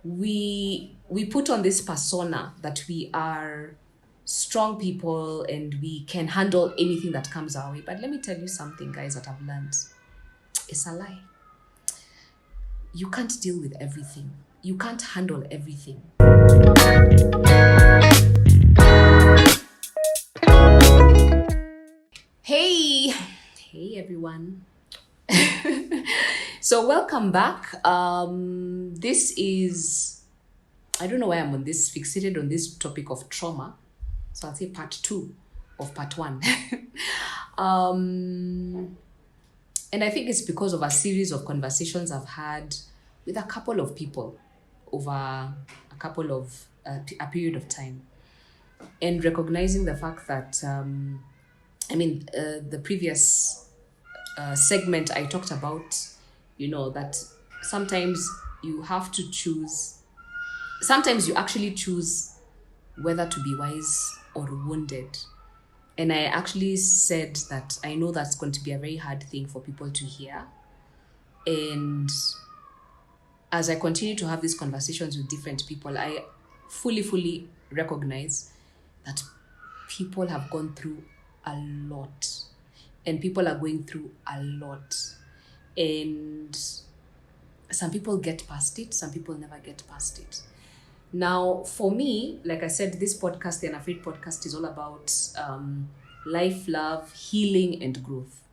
we put on this persona that we are strong people and we can handle anything that comes our way. But let me tell you something, guys, that I've learned. It's a lie. You can't deal with everything. You can't handle everything. Hey, hey everyone. So welcome back. This is, I don't know why I'm on this fixated on this topic of trauma. So I'll say part 2 of part 1. And I think it's because of a series of conversations I've had with a couple of people over a couple of a period of time, and recognizing the fact that the previous segment I talked about, that sometimes you have to choose. Sometimes you actually choose whether to be wise or wounded. And I actually said that I know that's going to be a very hard thing for people to hear. And as I continue to have these conversations with different people, I fully recognize that people have gone through a lot. And people are going through a lot. And some people get past it, some people never get past it. Now, for me, like I said, this podcast, the Unafraid podcast, is all about life, love, healing, and growth.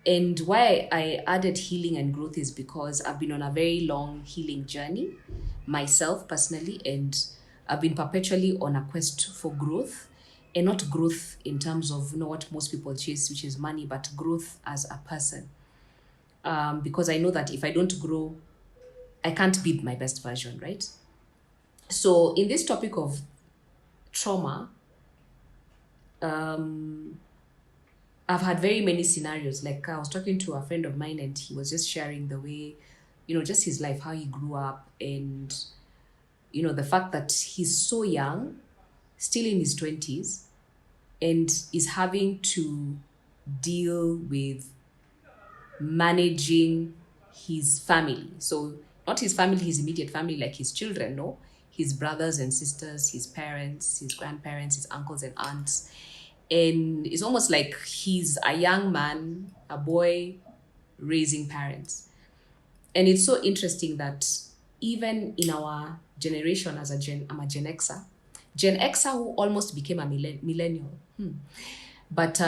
And why I added healing and growth is because I've been on a very long healing journey, myself personally, and I've been perpetually on a quest for growth, and not growth in terms of what most people chase, which is money, but growth as a person. Because I know that if I don't grow, I can't be my best version, right? So in this topic of trauma, I've had very many scenarios. Like I was talking to a friend of mine and he was just sharing the way, just his life, how he grew up, and, the fact that he's so young, still in his 20s, and is having to deal with managing his family. So not his family, his immediate family, like his children, no, his brothers and sisters, his parents, his grandparents, his uncles and aunts. And it's almost like he's a young man, a boy raising parents. And it's so interesting that even in our generation, I'm a Gen Xer. Gen Xer who almost became a millennial. But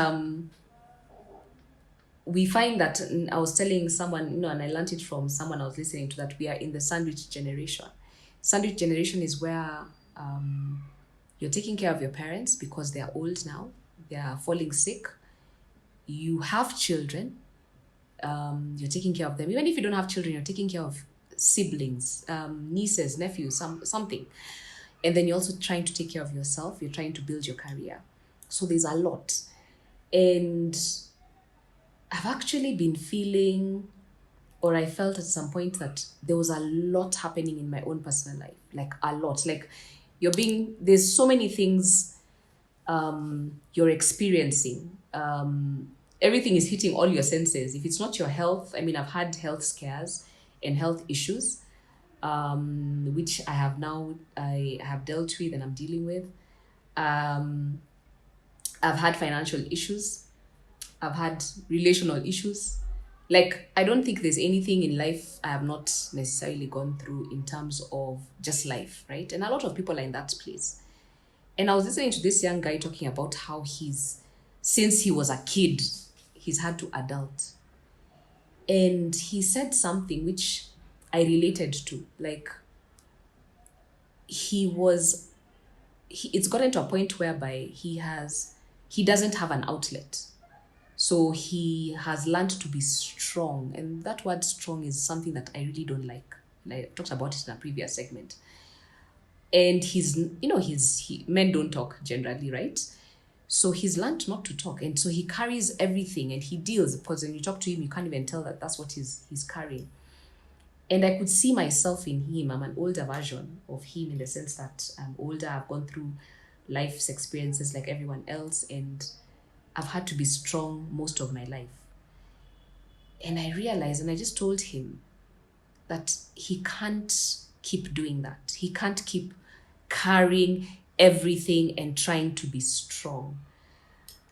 we find that, I was telling someone, and I learned it from someone I was listening to, that we are in the sandwich generation. Sandwich generation is where you're taking care of your parents because they are old now, they are falling sick. You have children, you're taking care of them. Even if you don't have children, you're taking care of siblings, nieces, nephews, something. And then you're also trying to take care of yourself. You're trying to build your career. So there's a lot. And I've actually been feeling, or I felt at some point, that there was a lot happening in my own personal life. Like a lot. Like there's so many things you're experiencing. Everything is hitting all your senses. If it's not your health, I've had health scares and health issues, which I have dealt with and I'm dealing with. I've had financial issues. I've had relational issues. Like, I don't think there's anything in life I have not necessarily gone through in terms of just life, right? And a lot of people are in that place. And I was listening to this young guy talking about how since he was a kid, he's had to adult. And he said something which I related to. Like, it's gotten to a point whereby he doesn't have an outlet. So he has learned to be strong. And that word strong is something that I really don't like. And I talked about it in a previous segment. And men don't talk generally, right? So he's learned not to talk. And so he carries everything and he deals, because when you talk to him, you can't even tell that that's what he's carrying. And I could see myself in him. I'm an older version of him, in the sense that I'm older. I've gone through life's experiences like everyone else. And I've had to be strong most of my life. And I realized, and I just told him that he can't keep doing that. He can't keep carrying everything and trying to be strong.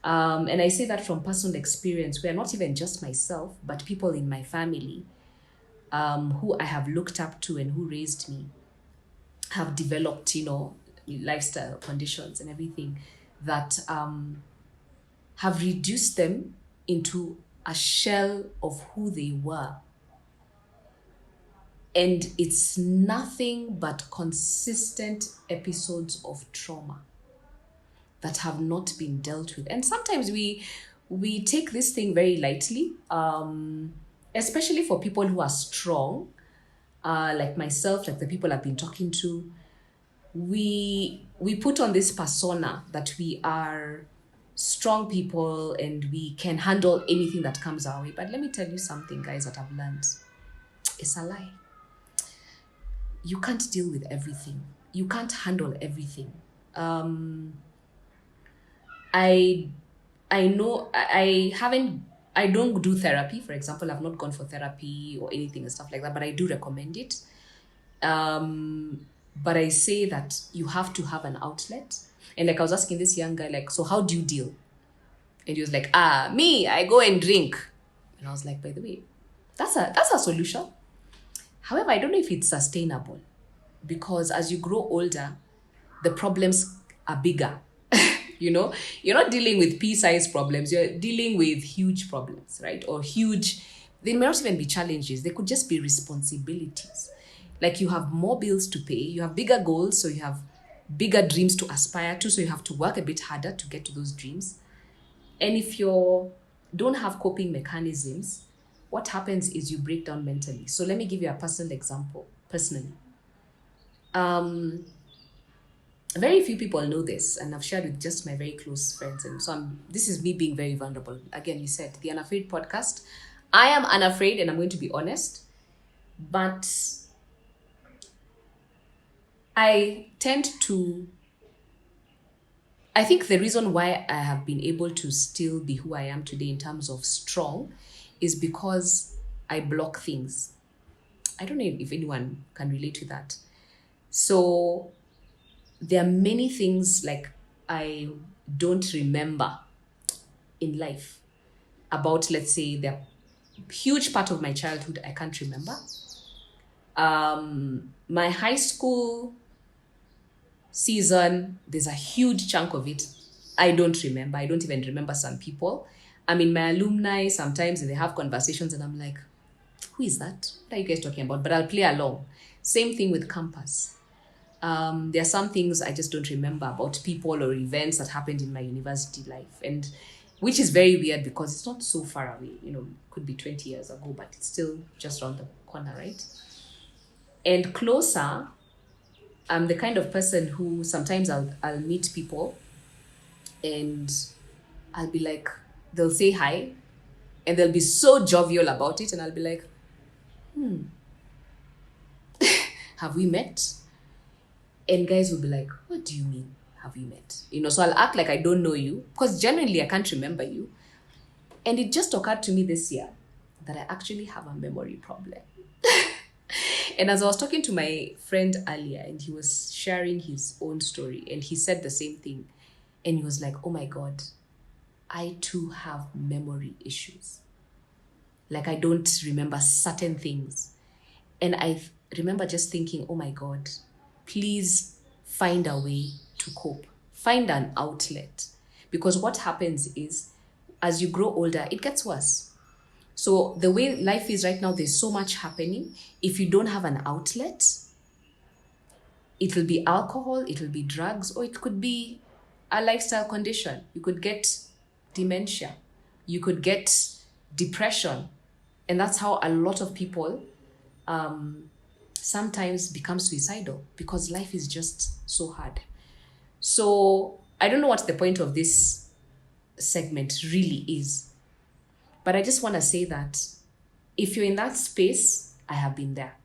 And I say that from personal experience, where not even just myself, but people in my family who I have looked up to and who raised me have developed, lifestyle conditions and everything that have reduced them into a shell of who they were. And it's nothing but consistent episodes of trauma that have not been dealt with. And sometimes we take this thing very lightly, especially for people who are strong, like myself, like the people I've been talking to. We put on this persona that we are strong people and we can handle anything that comes our way. But let me tell you something, guys, that I've learned. It's a lie. You can't deal with everything. You can't handle everything. I know I don't do therapy, for example. I've not gone for therapy or anything and stuff like that, but I do recommend it. But I say that you have to have an outlet. And like I was asking this young guy, like, so how do you deal? And he was like, me, I go and drink. And I was like, by the way, that's a solution. However, I don't know if it's sustainable, because as you grow older, the problems are bigger. You're not dealing with pea-sized problems. You're dealing with huge problems, right? Or they may not even be challenges. They could just be responsibilities. Like you have more bills to pay. You have bigger goals, so you have bigger dreams to aspire to. So you have to work a bit harder to get to those dreams. And if you don't have coping mechanisms, what happens is you break down mentally. So let me give you a personal example. Personally, very few people know this, and I've shared with just my very close friends. And so this is me being very vulnerable. Again, you said the Unafraid podcast. I am unafraid, and I'm going to be honest. But I think the reason why I have been able to still be who I am today in terms of strong is because I block things. I don't know if anyone can relate to that. So there are many things like I don't remember in life about, let's say, the huge part of my childhood I can't remember. My high school season, there's a huge chunk of it I don't remember. I don't even remember some people. I'm in my alumni sometimes and they have conversations and I'm like, who is that? What are you guys talking about? But I'll play along. Same thing with campus. There are some things I just don't remember about people or events that happened in my university life, and which is very weird because it's not so far away. Could be 20 years ago, but it's still just around the corner, right? And closer, I'm the kind of person who sometimes I'll meet people and I'll be like, they'll say hi and they'll be so jovial about it, and I'll be like, have we met? And guys will be like, what do you mean, have we met? So I'll act like I don't know you because genuinely I can't remember you. And it just occurred to me this year that I actually have a memory problem. And as I was talking to my friend earlier, and he was sharing his own story, and he said the same thing. And he was like, oh my God, I too have memory issues. Like I don't remember certain things. And I remember just thinking, oh my God, please find a way to cope. Find an outlet. Because what happens is, as you grow older, it gets worse. So the way life is right now, there's so much happening. If you don't have an outlet, it will be alcohol, it will be drugs, or it could be a lifestyle condition. You could get dementia. You could get depression. And that's how a lot of people sometimes become suicidal because life is just so hard. So I don't know what the point of this segment really is, but I just want to say that if you're in that space, I have been there.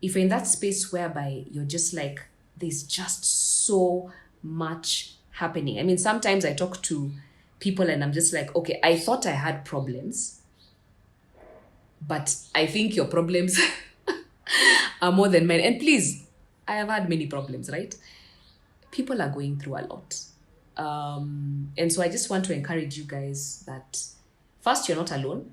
If you're in that space whereby you're just like, there's just so much happening. I mean, sometimes I talk to people and I'm just like, okay, I thought I had problems, but I think your problems are more than men. And please, I have had many problems, right? People are going through a lot. And so I just want to encourage you guys that first, you're not alone.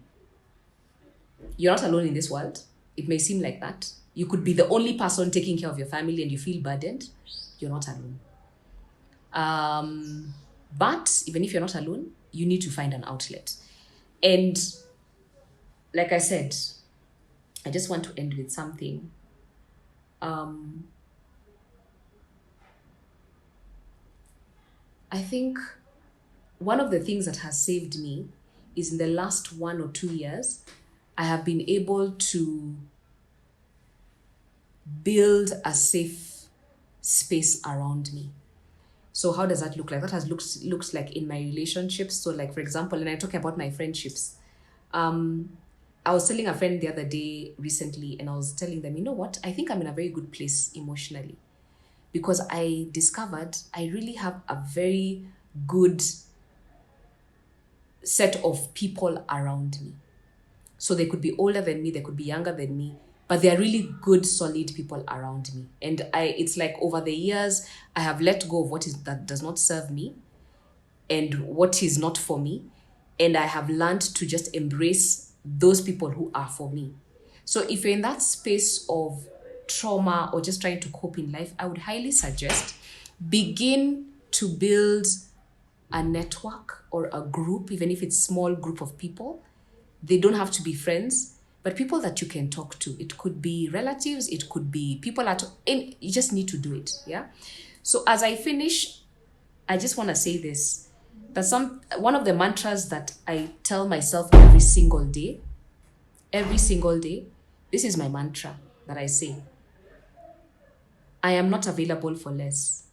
You're not alone in this world. It may seem like that. You could be the only person taking care of your family and you feel burdened. You're not alone. But even if you're not alone, you need to find an outlet. And like I said, I just want to end with something. I think one of the things that has saved me is in the last 1 or 2 years, I have been able to build a safe space around me. So how does that look like? That has looks like in my relationships. So like, for example, and I talk about my friendships. I was telling a friend the other day recently, and I was telling them, you know what? I think I'm in a very good place emotionally because I discovered I really have a very good set of people around me. So they could be older than me, they could be younger than me, but they are really good, solid people around me. And it's like over the years, I have let go of that does not serve me and what is not for me. And I have learned to just embrace those people who are for me. So if you're in that space of trauma or just trying to cope in life, I would highly suggest begin to build a network or a group, even if it's a small group of people. They don't have to be friends, but people that you can talk to. It could be relatives, it could be people and you just need to do it. Yeah. So as I finish, I just want to say this. That one of the mantras that I tell myself every single day, this is my mantra that I say. I am not available for less.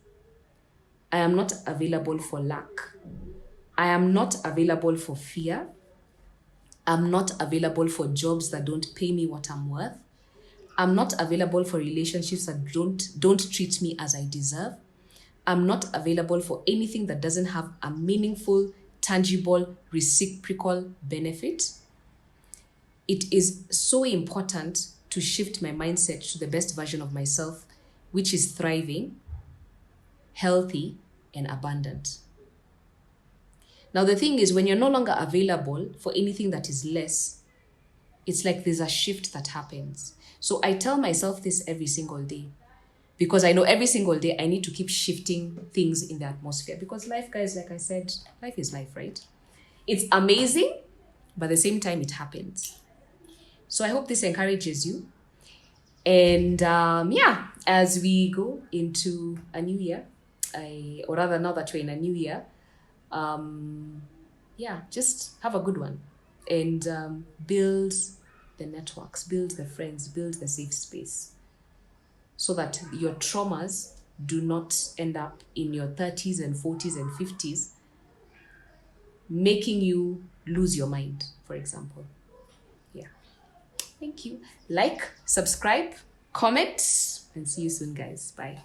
I am not available for lack. I am not available for fear. I'm not available for jobs that don't pay me what I'm worth. I'm not available for relationships that don't treat me as I deserve. I'm not available for anything that doesn't have a meaningful, tangible, reciprocal benefit. It is so important to shift my mindset to the best version of myself, which is thriving, healthy, and abundant. Now, the thing is, when you're no longer available for anything that is less, it's like there's a shift that happens. So I tell myself this every single day because I know every single day I need to keep shifting things in the atmosphere because life, guys, like I said, life is life, right? It's amazing, but at the same time, it happens. So I hope this encourages you. And as we go into a new year, or rather now that we're in a new year, just have a good one and build the networks, build the friends, build the safe space so that your traumas do not end up in your 30s and 40s and 50s, making you lose your mind, for example. Yeah. Thank you. Like, subscribe, comment, and see you soon, guys. Bye.